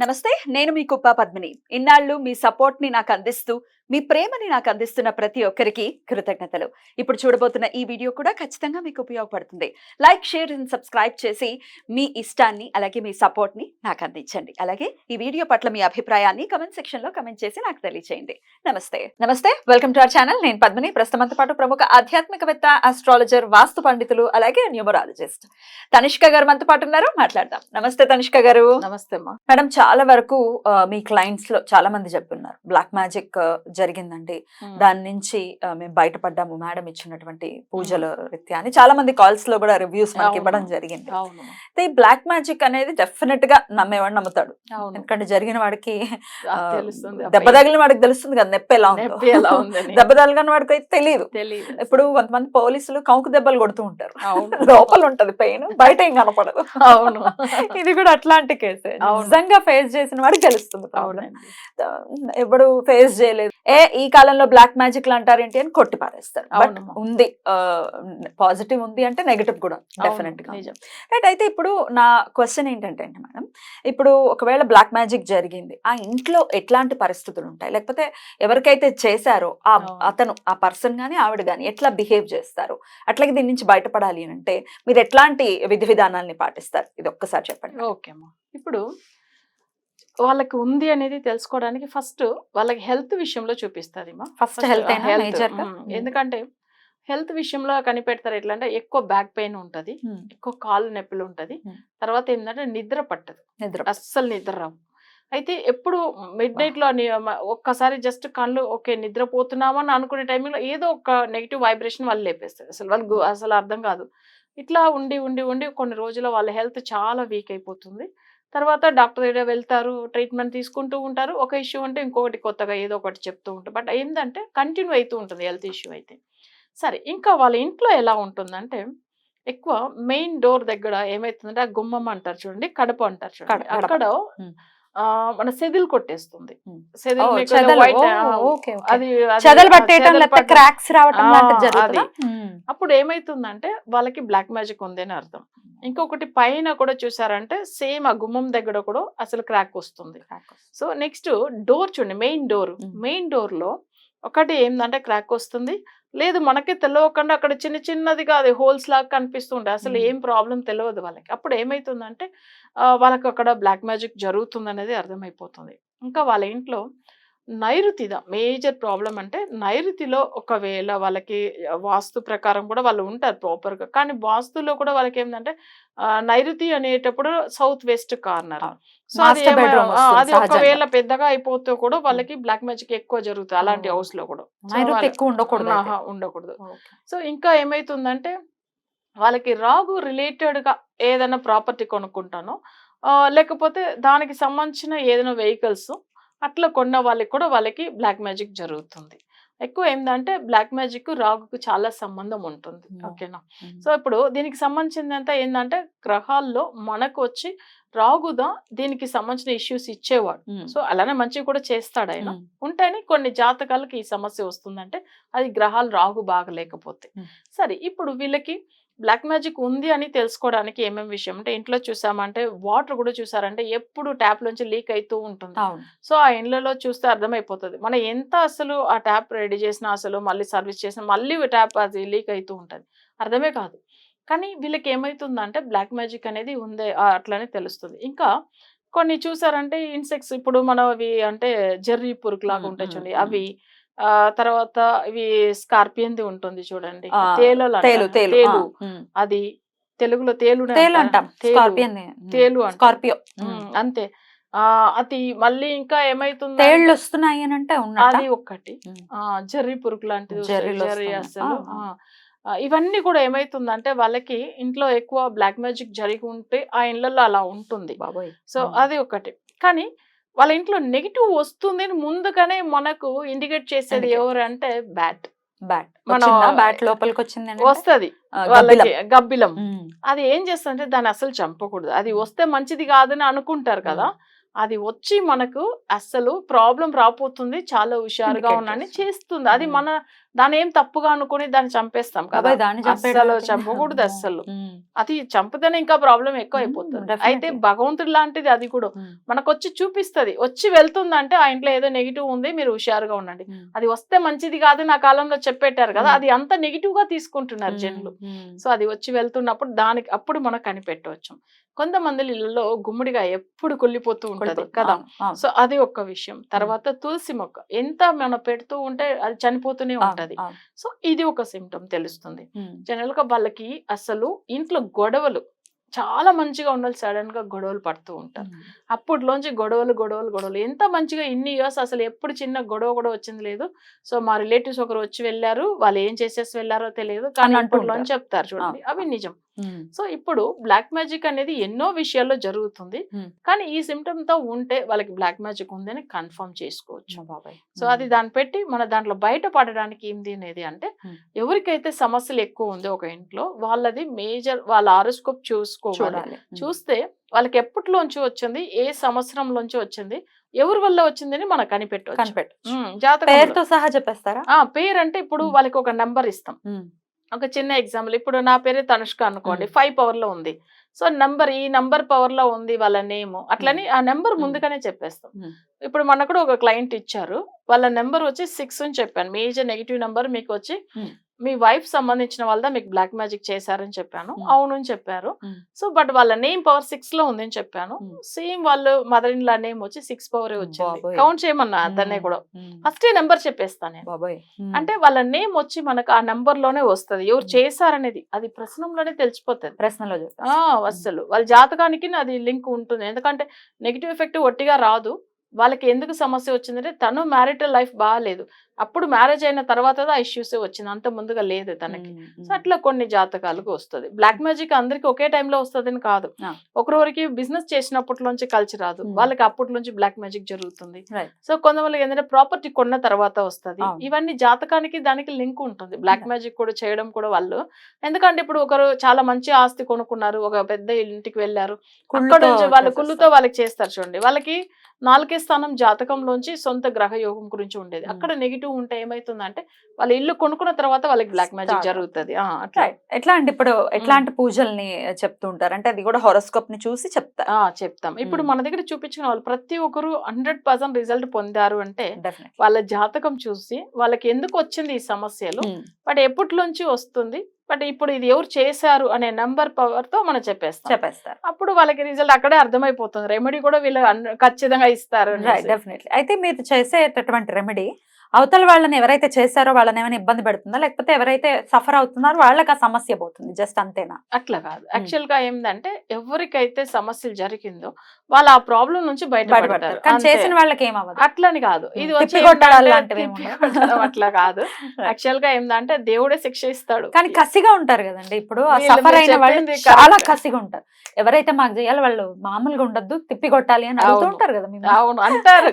నమస్తే, నేను మీ కుప్ప పద్మిని. ఇన్నాళ్ళు మీ సపోర్ట్‌ని నాకు అందిస్తూ, మీ ప్రేమని నాకు అందిస్తున్న ప్రతి ఒక్కరికి కృతజ్ఞతలు. ఇప్పుడు చూడబోతున్న ఈ వీడియో కూడా ఖచ్చితంగా మీకు ఉపయోగపడుతుంది. లైక్, షేర్ అండ్ సబ్స్క్రైబ్ చేసి మీ ఇష్టాన్ని అలాగే మీ సపోర్ట్‌ని నాకు అందించండి. అలాగే ఈ వీడియో పట్ల మీ అభిప్రాయాన్ని కామెంట్ సెక్షన్‌లో కామెంట్ చేసి నాకు తెలియజేయండి. నమస్తే. Welcome to our channel. నేను పద్మిని. ప్రస్తుతంతో పాటు ప్రముఖ ఆధ్యాత్మికవేత్త, ఆస్ట్రాలజర్, వాస్తు పండితులు అలాగే న్యూమరాలజిస్ట్ తనిష్క గారు మనతో పాటు ఉన్నారు. మాట్లాడదాం. నమస్తే తనిష్క గారు. నమస్తే అమ్మా. మేడం, చాలా వరకు మీ క్లయింట్స్ లో చాలా మంది చెప్తున్నారు బ్లాక్ మ్యాజిక్ జరిగిందండి, దాని నుంచి మేము బయటపడ్డాము మేడం ఇచ్చినటువంటి పూజల రీత్యా అని చాలా మంది కాల్స్ లో కూడా రివ్యూస్ మనకి ఇవ్వడం జరిగింది. అయితే ఈ బ్లాక్ మ్యాజిక్ అనేది డెఫినెట్ గా నమ్మేవాడు నమ్ముతాడు, ఎందుకంటే జరిగిన వాడికి దెబ్బ తగిలిన వాడికి తెలుస్తుంది కదా నొప్పి ఎలా ఉందో. దెబ్బ తగిలిన వాడికి అయితే తెలియదు. ఇప్పుడు కొంతమంది పోలీసులు కంకు దెబ్బలు కొడుతూ ఉంటారు, లోపల ఉంటది పెయిన్, బయట ఏం కనపడదు. అవును, ఇది కూడా అట్లాంటి కేసే. నిజంగా ఫేస్ చేసిన వాడికి తెలుస్తుంది. ఎప్పుడు ఫేస్ చేయలేదు, ఈ కాలంలో బ్లాక్ మ్యాజిక్ అంటారేంటి అని కొట్టి పారేస్తారు. బట్ ఉంది, పాజిటివ్ ఉంది అంటే నెగటివ్ కూడా డెఫినెట్ గా. రైట్. అయితే ఇప్పుడు నా క్వశ్చన్ ఏంటంటే మేడం, ఇప్పుడు ఒకవేళ బ్లాక్ మ్యాజిక్ జరిగింది, ఆ ఇంట్లో ఎట్లాంటి పరిస్థితులు ఉంటాయి, లేకపోతే ఎవరికైతే చేశారో అతను, ఆ పర్సన్ గానీ ఆవిడ గానీ ఎట్లా బిహేవ్ చేస్తారు, అట్లాగే దీని నుంచి బయటపడాలి అంటే మీరు ఎట్లాంటి విధి విధానాలని పాటిస్తారు, ఇది ఒక్కసారి చెప్పండి. ఓకే అమ్మా. ఇప్పుడు వాళ్ళకి ఉంది అనేది తెలుసుకోవడానికి ఫస్ట్ వాళ్ళకి హెల్త్ విషయంలో చూపిస్తుంది. First health. ఎందుకంటే హెల్త్ విషయంలో కనిపెడతారు ఎట్లా అంటే ఎక్కువ బ్యాక్ పెయిన్ ఉంటది, ఎక్కువ కాళ్ళు నొప్పులు ఉంటది, తర్వాత ఏంటంటే నిద్ర పట్టదు, అస్సలు నిద్ర రావు. అయితే ఎప్పుడు మిడ్ నైట్ లో ఒక్కసారి జస్ట్ కళ్ళు ఓకే నిద్రపోతున్నామని అనుకునే టైంలో ఏదో ఒక నెగిటివ్ వైబ్రేషన్ వాళ్ళు లేపేస్తారు, అసలు వాళ్ళకి అసలు అర్థం కాదు. ఇట్లా ఉండి ఉండి ఉండి కొన్ని రోజుల్లో వాళ్ళ హెల్త్ చాలా వీక్ అయిపోతుంది. తర్వాత డాక్టర్ దగ్గర వెళ్తారు, ట్రీట్మెంట్ తీసుకుంటూ ఉంటారు. ఒక ఇష్యూ అంటే ఇంకొకటి కొత్తగా ఏదో ఒకటి చెప్తూ ఉంటారు. బట్ ఏంటంటే కంటిన్యూ అవుతూ ఉంటుంది హెల్త్ ఇష్యూ అయితే. సరే, ఇంకా వాళ్ళ ఇంట్లో ఎలా ఉంటుందంటే ఎక్కువ మెయిన్ డోర్ దగ్గర ఏమైతుందంటే ఆ గుమ్మం అంటారు చూడండి, కడప అంటారు చూడండి, అక్కడ మన సెదిల్ కొట్టేస్తుంది. అప్పుడు ఏమైతుందంటే వాళ్ళకి బ్లాక్ మ్యాజిక్ ఉంది అని అర్థం. ఇంకొకటి పైన కూడా చూసారంటే సేమ్ ఆ గుమ్మం దగ్గర కూడా అసలు క్రాక్ వస్తుంది. సో నెక్స్ట్ డోర్ చూడండి, మెయిన్ డోర్ లో ఒకటి ఏంటంటే క్రాక్ వస్తుంది, లేదు మనకి తెలియకుండా అక్కడ చిన్న చిన్నదిగా అది హోల్స్ లాగా కనిపిస్తుంటాయి, అసలు ఏం ప్రాబ్లం తెలియదు వాళ్ళకి. అప్పుడు ఏమైతుందంటే వాళ్ళకి అక్కడ బ్లాక్ మ్యాజిక్ జరుగుతుంది అనేది అర్థమైపోతుంది. ఇంకా వాళ్ళ ఇంట్లో నైరుతిద మేజర్ ప్రాబ్లం అంటే నైరుతిలో ఒకవేళ వాళ్ళకి వాస్తు ప్రకారం కూడా వాళ్ళు ఉంటారు ప్రాపర్గా, కానీ వాస్తులో కూడా వాళ్ళకి ఏంటంటే నైరుతి అనేటప్పుడు సౌత్ వెస్ట్ కార్నర్. సో అది ఒకవేళ పెద్దగా అయిపోతే కూడా వాళ్ళకి బ్లాక్ మ్యాజిక్ ఎక్కువ జరుగుతుంది అలాంటి హౌస్ లో కూడా, ఉండకూడదు. సో ఇంకా ఏమైతుందంటే వాళ్ళకి రాగు రిలేటెడ్ గా ఏదైనా ప్రాపర్టీ కొనుక్కుంటానో లేకపోతే దానికి సంబంధించిన ఏదైనా వెహికల్స్ అట్లా కొన్న వాళ్ళకి కూడా వాళ్ళకి బ్లాక్ మ్యాజిక్ జరుగుతుంది. ఎక్కువ ఏంటంటే బ్లాక్ మ్యాజిక్ రాగుకు చాలా సంబంధం ఉంటుంది. ఓకేనా. సో ఇప్పుడు దీనికి సంబంధించిందంతా ఏంటంటే గ్రహాల్లో మనకు వచ్చి రాగుదా దీనికి సంబంధించిన ఇష్యూస్ ఇచ్చేవాడు. సో అలానే మంచిగా కూడా చేస్తాడు ఆయన. ఉంటేనే కొన్ని జాతకాలకి ఈ సమస్య వస్తుందంటే అది గ్రహాలు రాగు బాగలేకపోతే. సరే, ఇప్పుడు వీళ్ళకి బ్లాక్ మ్యాజిక్ ఉంది అని తెలుసుకోవడానికి ఏమేమి విషయం అంటే ఇంట్లో చూసామంటే వాటర్ కూడా చూసారంటే ఎప్పుడు ట్యాప్ లోంచి లీక్ అవుతూ ఉంటుంది. సో ఆ ఇండ్లలో చూస్తే అర్థమైపోతుంది, మనం ఎంత అసలు ఆ ట్యాప్ రెడీ చేసినా అసలు మళ్ళీ సర్వీస్ చేసినా మళ్ళీ ట్యాప్ అది లీక్ అవుతూ ఉంటుంది, అర్థమే కాదు. కానీ వీళ్ళకి ఏమైతుందంటే బ్లాక్ మ్యాజిక్ అనేది ఉందే అట్లనే తెలుస్తుంది. ఇంకా కొన్ని చూసారంటే ఇన్సెక్ట్స్, ఇప్పుడు మనం అవి అంటే జెర్రీ పురుగు లాగా ఉంటాయి చూడండి, అవి తర్వాత ఇవి స్కార్పియన్ది ఉంటుంది చూడండి, తేలు, అది తెలుగులో తేలు అంటాం, అంతే. అది మళ్ళీ ఇంకా ఏమైతుంది వస్తున్నాయి అని అంటే అది ఒకటి జెర్రీ పురుగు లాంటిది జెర్రీ అసలు. ఇవన్నీ కూడా ఏమైతుందంటే వాళ్ళకి ఇంట్లో ఎక్కువ బ్లాక్ మ్యాజిక్ జరిగి ఉంటే ఆ ఇళ్లలో అలా ఉంటుంది. సో అది ఒకటి. కానీ వాళ్ళ ఇంట్లో నెగిటివ్ వస్తుంది అని ముందుగానే మనకు ఇండికేట్ చేసేది ఎవరు అంటే బ్యాట్ లోపలికి వచ్చింది వస్తుంది వాళ్ళకి, గబ్బిలం. అది ఏం చేస్తుందంటే దాన్ని అసలు చంపకూడదు, అది వస్తే మంచిది కాదని అనుకుంటారు కదా, అది వచ్చి మనకు అస్సలు ప్రాబ్లం రాపోతుంది, చాలా హుషారుగా ఉన్నాని చేస్తుంది. అది మన దాని ఏం తప్పుగా అనుకుని దాన్ని చంపేస్తాం కదా. బాబాయ్ దాన్ని అస్సలు చంపకూడదు అస్సలు. అది చంపితేనే ఇంకా ప్రాబ్లం ఎక్కువ అయిపోతుంది. అయితే భగవంతుడు లాంటిది అది కూడా మనకు వచ్చి చూపిస్తది, వచ్చి వెళ్తుందంటే ఆ ఇంట్లో ఏదో నెగిటివ్ ఉంది, మీరు హుషారుగా ఉండండి. అది వస్తే మంచిది కాదు నా కాలంలో చెప్పెట్టారు కదా, అది అంత నెగిటివ్ గా తీసుకుంటున్నారు జనులు. సో అది వచ్చి వెళ్తున్నప్పుడు దానికి అప్పుడు మనం కనిపెట్టవచ్చు. కొంతమంది ఇళ్ళలో గుమ్మడిగా ఎప్పుడు కుళ్ళిపోతూ ఉంటది కదా. సో అది ఒక విషయం. తర్వాత తులసి మొక్క ఎంత మనం పెడుతూ ఉంటే అది చనిపోతూనే ఉంటది. సో ఇది ఒక సిమ్టమ్ తెలుస్తుంది. జనరల్ గా వాళ్ళకి అసలు ఇంట్లో గొడవలు చాలా మంచిగా ఉండాలి, సడన్ గా గొడవలు పడుతూ ఉంటారు. అప్పట్లోంచి గొడవలు ఎంత మంచిగా ఇన్ని ఇయర్స్ అసలు ఎప్పుడు చిన్న గొడవ కూడా వచ్చింది లేదు. సో మా రిలేటివ్స్ ఒకరు వచ్చి వెళ్ళారు, వాళ్ళు ఏం చేసేసి వెళ్ళారో తెలియదు, కానీ అప్పట్లోంచి చెప్తారు చూడండి, అవి నిజం. సో ఇప్పుడు బ్లాక్ మ్యాజిక్ అనేది ఎన్నో విషయాల్లో జరుగుతుంది, కానీ ఈ సిమ్టమ్ తో ఉంటే వాళ్ళకి బ్లాక్ మ్యాజిక్ ఉందని కన్ఫర్మ్ చేసుకోవచ్చు. సో అది దాన్ని పెట్టి మన దాంట్లో బయట పడడానికి ఏంది అనేది అంటే, ఎవరికైతే సమస్యలు ఎక్కువ ఉందో ఒక ఇంట్లో వాళ్ళది మేజర్ వాళ్ళ ఆరోస్కోప్ చూసుకోవాలి. చూస్తే వాళ్ళకి ఎప్పటిలోంచి వచ్చింది, ఏ సంవత్సరంలోంచి వచ్చింది, ఎవరి వల్ల వచ్చిందని మనకు కనిపెట్టవచ్చు. జాతకంతో సహా చెప్పేస్తారా? పేరు అంటే ఇప్పుడు వాళ్ళకి ఒక నంబర్ ఇస్తాం. ఒక చిన్న ఎగ్జాంపుల్, ఇప్పుడు నా పేరు తనుష్క అనుకోండి, 5 పవర్ లో ఉంది. సో ఈ నంబర్ పవర్ లో ఉంది వాళ్ళ నేమ్, అట్లని ఆ నెంబర్ ముందుగానే చెప్పేస్తాం. ఇప్పుడు మనకు కూడా ఒక క్లయింట్ ఇచ్చారు, వాళ్ళ నెంబర్ వచ్చి 6 అని చెప్పాను, మేజర్ నెగిటివ్ నెంబర్ మీకు వచ్చి మీ వైఫ్ సంబంధించిన వాళ్ళ మీకు బ్లాక్ మ్యాజిక్ చేశారని చెప్పాను. అవును అని చెప్పారు. సో బట్ వాళ్ళ నేమ్ పవర్ 6 లో ఉంది అని చెప్పాను. సేమ్ వాళ్ళు మదర్ ఇన్ లా నేమ్ వచ్చి 6 పవర్ వచ్చింది. కౌంట్ చేయమన్నా అతన్నే కూడా ఫస్ట్ నెంబర్ చెప్పేస్తాను నేను. అంటే వాళ్ళ నేమ్ వచ్చి మనకు ఆ నెంబర్ లోనే వస్తుంది, ఎవరు చేశారనేది అది ప్రశ్నలోనే తెలిసిపోతుంది. ప్రశ్నలో అస్సలు వాళ్ళ జాతకానికి అది లింక్ ఉంటుంది. ఎందుకంటే నెగిటివ్ ఎఫెక్ట్ ఒట్టిగా రాదు. వాళ్ళకి ఎందుకు సమస్య వచ్చిందంటే తను మ్యారిటల్ లైఫ్ బాగాలేదు, అప్పుడు మ్యారేజ్ అయిన తర్వాత ఆ ఇష్యూస్ వచ్చింది, అంత ముందుగా లేదు తనకి. సో అట్లా కొన్ని జాతకాలకు వస్తుంది. బ్లాక్ మ్యాజిక్ అందరికి ఒకే టైంలో వస్తుందని కాదు, ఒకరికి బిజినెస్ చేసినప్పట్లోంచి కలిసి రాదు, వాళ్ళకి అప్పట్లోంచి బ్లాక్ మ్యాజిక్ జరుగుతుంది. సో కొంతమందికి ఏంటంటే ప్రాపర్టీ కొన్న తర్వాత వస్తుంది. ఇవన్నీ జాతకానికి దానికి లింక్ ఉంటుంది. బ్లాక్ మ్యాజిక్ కూడా చేయడం కూడా వాళ్ళు, ఎందుకంటే ఇప్పుడు ఒకరు చాలా మంచి ఆస్తి కొనుక్కున్నారు, ఒక పెద్ద ఇంటికి వెళ్ళారు, అక్కడ నుంచి వాళ్ళు కుళ్ళుతో వాళ్ళకి చేస్తారు చూడండి, వాళ్ళకి 4వ స్థానం జాతకంలోంచి సొంత గ్రహ యోగం గురించి ఉండేది. అక్కడ నెగిటివ్ ఉంటే ఏమైతుందంటే వాళ్ళ ఇల్లు కొనుక్కున్న తర్వాత వాళ్ళకి బ్లాక్ మ్యాజిక్ జరుగుతుంది. ఎట్లా అంటే ఇప్పుడు ఎట్లాంటి పూజల్ని చెప్తూ ఉంటారు అంటే అది కూడా హోరోస్కోప్ ని చూసి చెప్తాం. ఇప్పుడు మన దగ్గర చూపించిన వాళ్ళు ప్రతి ఒక్కరు 100% రిజల్ట్ పొందారు అంటే వాళ్ళ జాతకం చూసి వాళ్ళకి ఎందుకు వచ్చింది ఈ సమస్యలు, బట్ ఎప్పటిలోంచి వస్తుంది, బట్ ఇప్పుడు ఇది ఎవరు చేశారు అనే నంబర్ పవర్ తో మనం చెప్పేస్తారు. అప్పుడు వాళ్ళకి రిజల్ట్ అక్కడే అర్థమైపోతుంది. రెమెడీ కూడా వీళ్ళు ఖచ్చితంగా ఇస్తారు. డెఫినెట్లీ. అయితే మీరు చేసేటటువంటి రెమెడీ అవతల వాళ్ళని ఎవరైతే చేశారో వాళ్ళని ఏమైనా ఇబ్బంది పెడుతుందా, లేకపోతే ఎవరైతే సఫర్ అవుతున్నారో వాళ్ళకి ఆ సమస్య పోతుంది, జస్ట్ అంతేనా? అట్లా కాదు. యాక్చువల్ గా ఏంటంటే ఎవరికైతే సమస్యలు జరిగిందో వాళ్ళు ఆ ప్రాబ్లం నుంచి బయటపడతారు. చేసిన వాళ్ళకి ఏమవ్వదు. అట్లని కాదు, ఇది వచ్చి అట్లా కాదు. యాక్చువల్ గా ఏంటంటే దేవుడే శిక్ష ఇస్తాడు, కానీ కసిగా ఉంటారు కదండి. ఇప్పుడు సఫర్ అయిన వాళ్ళు చాలా కసిగా ఉంటారు. ఎవరైతే మాకు చేయాలి వాళ్ళు మామూలుగా ఉండద్దు, తిప్పి కొట్టాలి అని అడుగుతూ ఉంటారు కదా. అవును అంటారు.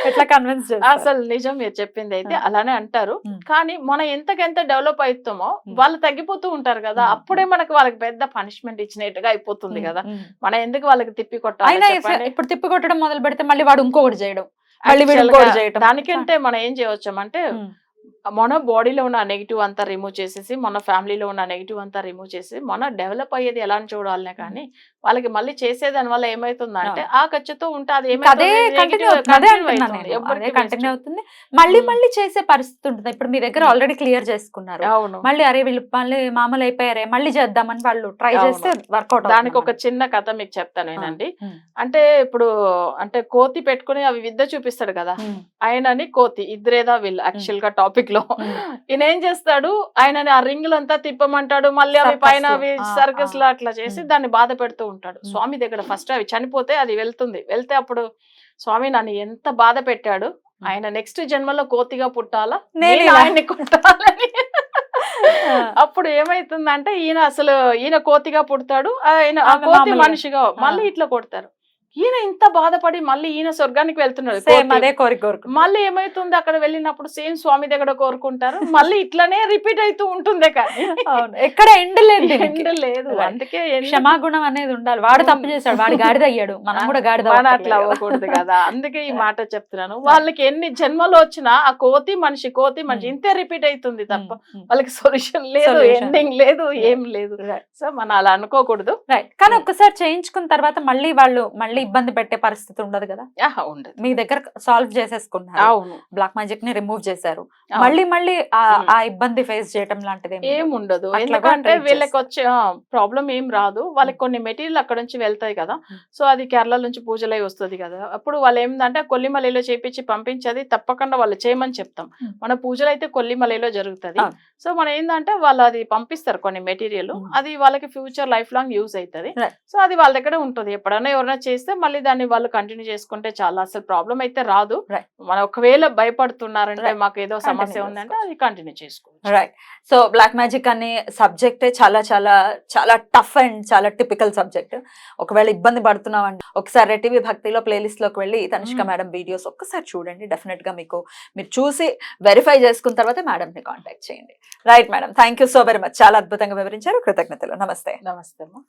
ఎట్లా కన్విన్స్ అసలు నిజం మీరు చెప్పింది అయితే అలానే అంటారు. కానీ మనం ఎంతకెంత డెవలప్ అవుతామో వాళ్ళు తగ్గిపోతూ ఉంటారు కదా, అప్పుడే మనకి వాళ్ళకి పెద్ద పనిష్మెంట్ ఇచ్చినట్టుగా అయిపోతుంది కదా. మనం ఎందుకు వాళ్ళకి తిప్పి కొట్టాలి? ఇప్పుడు తిప్పి కొట్టడం మొదలు పెడితే మళ్ళీ వాడు ఇంకొకటి చేయడం, దానికంటే మనం ఏం చేయవచ్చామంటే మన బాడీలో ఉన్న నెగిటివ్ అంతా రిమూవ్ చేసేసి, మన ఫ్యామిలీలో ఉన్న నెగిటివ్ అంతా రిమూవ్ చేసి మన డెవలప్ అయ్యేది ఎలా అని చూడాలనే కానీ వాళ్ళకి మళ్ళీ చేసేదాని వల్ల ఏమైతుందంటే ఆ ఖర్చుతో ఉంటే అది కంటిన్యూ అవుతుంది, మళ్ళీ మళ్ళీ చేసే పరిస్థితి ఉంటుంది. ఇప్పుడు మీ దగ్గర ఆల్రెడీ క్లియర్ చేసుకున్నారు, మళ్ళీ అరే వీళ్ళు మళ్ళీ మామూలు అయిపోయారే మళ్ళీ చేద్దామని వాళ్ళు ట్రై చేస్తే వర్కౌట్. దానికి ఒక చిన్న కథ మీకు చెప్తాను ఏనండి. అంటే ఇప్పుడు అంటే కోతి పెట్టుకుని అవి విద్య చూపిస్తాడు కదా, ఆయనని కోతి ఇద్దరేదా వీళ్ళు యాక్చువల్ గా టాపిక్ లో ఈయన ఏం చేస్తాడు, ఆయనని ఆ రింగులంతా తిప్పమంటాడు, మళ్ళీ అవి పైన సర్కస్ లో అట్లా చేసి దాన్ని బాధ పెడుతూ ఉంటాడు. స్వామి దగ్గర ఫస్ట్ అవి చనిపోతే అది వెళ్తే అప్పుడు స్వామి నన్ను ఎంత బాధ పెట్టాడు, ఆయన నెక్స్ట్ జన్మలో కోతిగా పుట్టాలా, నేను ఆయన్ని కొట్టాలని. అప్పుడు ఏమైతుందంటే ఈయన కోతిగా పుడతాడు, ఆయన కోతి మనిషిగా మళ్ళీ ఇట్లా కొడతారు. ఈయన ఇంత బాధపడి మళ్ళీ ఈయన స్వర్గానికి వెళ్తున్నాడు. సేమ్ అదే కోరిక మళ్ళీ ఏమైతుంది అక్కడ వెళ్ళినప్పుడు సేమ్ స్వామి దగ్గర కోరుకుంటారు, మళ్ళీ ఇట్లానే రిపీట్ అవుతూ ఉంటుంది. కానీ ఎక్కడ ఎండ్ లేదు, ఎండ్ లేదు. అందుకే క్షమాగుణం అనేది ఉండాలి. వాడు తప్పు చేశాడు, వాడు గాడిద అయ్యాడు, మనం కూడా గాడిద అట్లా అవ్వకూడదు కదా. అందుకే ఈ మాట చెప్తున్నాను. వాళ్ళకి ఎన్ని జన్మలు వచ్చినా ఆ కోతి మనిషి ఇంతే రిపీట్ అవుతుంది తప్ప వాళ్ళకి సొల్యూషన్ లేదు, ఎండింగ్ లేదు, ఏం లేదు. సో మనం అలా అనుకోకూడదు. రైట్. కానీ ఒక్కసారి చేయించుకున్న తర్వాత మళ్ళీ ఇబ్బంది పెట్టే పరిస్థితి ఉండదు కదా. ఉండదు. మీ దగ్గర సాల్వ్ చేసేసుకున్నారు, అవును, బ్లాక్ మ్యాజిక్ ని రిమూవ్ చేశారు, మళ్ళీ ఆ ఇబ్బంది ఫేస్ చేయడం లాంటిది ఏం ఉండదు. ఎందుకంటే వీళ్ళకి వచ్చే ప్రాబ్లం ఏం రాదు. వాళ్ళకి కొన్ని మెటీరియల్ అక్కడ నుంచి వెళ్తాయి కదా. సో అది కేరళ నుంచి పూజలై వస్తుంది కదా. అప్పుడు వాళ్ళు ఏంటంటే కొల్లిమలలో చేపించి పంపించేది తప్పకుండా వాళ్ళు చేయమని చెప్తాం. మన పూజలు అయితే కొల్లిమలలో జరుగుతుంది. సో మనం ఏంటంటే వాళ్ళు అది పంపిస్తారు కొన్ని మెటీరియల్, అది వాళ్ళకి ఫ్యూచర్ లైఫ్ లాంగ్ యూజ్ అవుతుంది. సో అది వాళ్ళ దగ్గర ఉంటుంది. ఎప్పుడైనా ఎవరైనా చేస్తే మళ్ళీ దాన్ని వాళ్ళు కంటిన్యూ చేసుకుంటే చాలా, అసలు ప్రాబ్లం అయితే రాదు. మన ఒకవేళ భయపడుతున్నారంటే మాకు ఏదో సమస్య ఉందంటే అది కంటిన్యూ చేసుకోవచ్చు. రైట్. సో బ్లాక్ మ్యాజిక్ అనే సబ్జెక్టే చాలా చాలా చాలా టఫ్ అండ్ చాలా టిపికల్ సబ్జెక్ట్. ఒకవేళ ఇబ్బంది పడుతున్నామండి, ఒకసారి రెడ్ టీవీ భక్తిలో ప్లేలిస్ట్ లోకి వెళ్ళి తనిష్క మేడం వీడియోస్ ఒక్కసారి చూడండి. డెఫినెట్ గా మీరు చూసి వెరిఫై చేసుకున్న తర్వాత మేడం ని కాంటాక్ట్ చేయండి. Right madam, thank you so very much. చాలా అద్భుతంగా వివరించారు. కృతజ్ఞతలు. నమస్తే. నమస్తే అమ్మా.